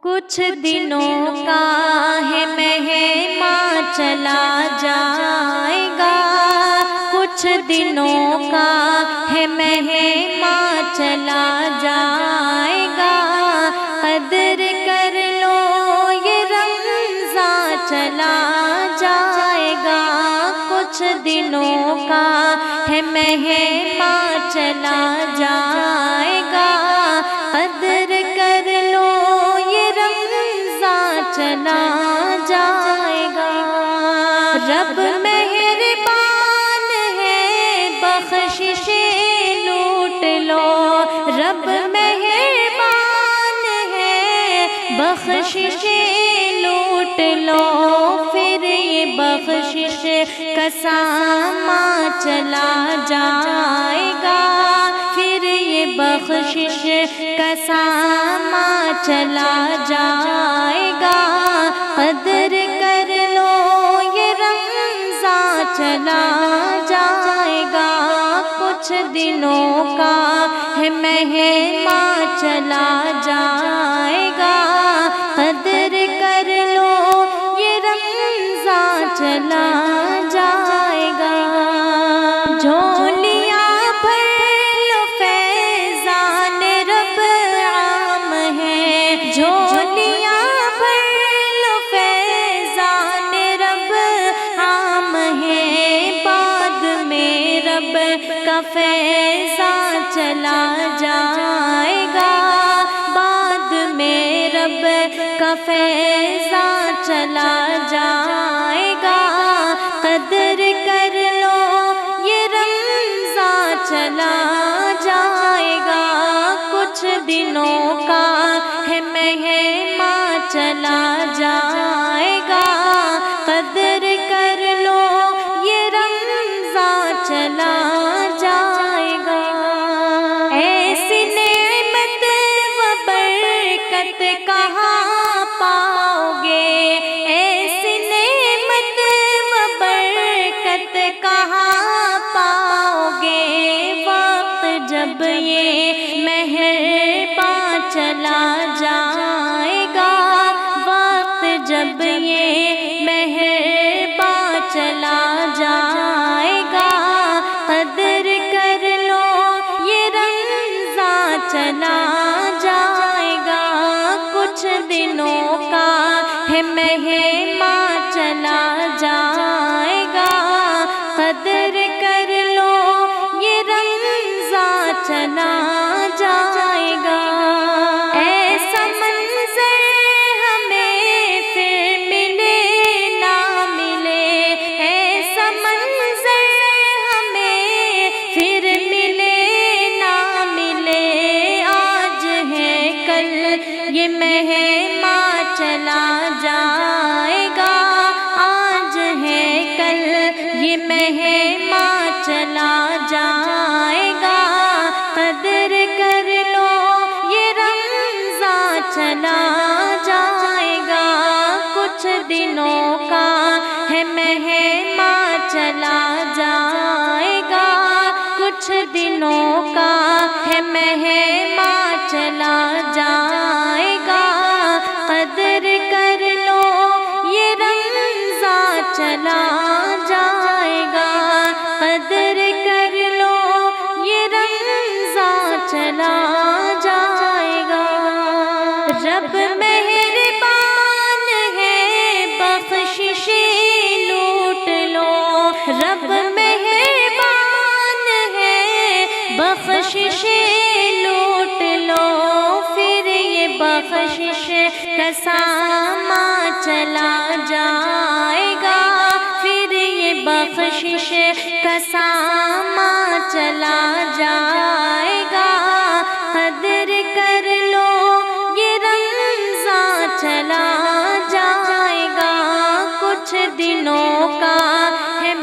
کچھ دنوں کا ہے مہماں چلا جائے گا، کچھ دنوں کا ہے مہماں چلا جائے گا، قدر کر لو یہ رمضان چلا جائے گا، کچھ دنوں کا ہے مہماں چلا جائے گا، قدر کر لو چلا جائے گا۔ رب مہربان ہے بخششیں لوٹ لو، رب مہربان ہے بخششیں لوٹ لو، پھر یہ بخشش کا سامان چلا جائے گا، پھر یہ بخشش کا سامان چلا جائے گا، قدر کر لو یہ رمضان چلا جائے گا، کچھ دنوں کا ہے مہماں چلا جائے گا، قدر کر لو یہ رمضان چلا جائے گا۔ جھولیاں بھر لو فیضان رب عام ہے، جھولیاں کا فیضان چلا جائے گا، بعد میں رب کا فیضان چلا جائے گا، قدر کر لو یہ رمضان چلا جائے گا، کچھ دنوں کا ہے مہماں چلا جائے گا، قدر کر لو یہ رمضان چلا جائے گا۔ ایسی نعمت و برکت کہاں پاؤ گے، ایسی نعمت و برکت کہاں پاؤ گے، وقت جب یہ مہربان چلا جائے گا، وقت جب یہ مہربان چلا جائے گا، قدر کر لو یہ رمضان چلا جائے گا، کچھ دنوں کا ہے مہماں چلا جائے گا، قدر کر لو یہ رمضان چلا جائے گا۔ ایسا منظر ہمیں پھر ملے نہ ملے، ایسا منظر ہمیں پھر ملے نہ ملے، آج ہے کل یہ مہماں چلا جائے گا، آج ہے کل یہ مہماں چلا جائے گا، قدر کر لو یہ رمضان چلا جائے گا، کچھ دنوں کا ہے مہماں چلا جائے گا، کچھ دنوں کا ہے مہماں چلا جائے گا، قدر کر لو یہ رمضان چلا جائے گا، قدر کر لو یہ رمضان چلا جائے گا۔ رب مہربان ہے بخششیں لوٹ لو، رب مہربان ہے بخششیں لوٹ لو، پھر یہ بخشش کا سامان چلا جائے گا، پھر یہ بخشش کا سامان چلا جائے گا، قدر کر لو یہ رمضان چلا جائے گا، کچھ دنوں کا ہے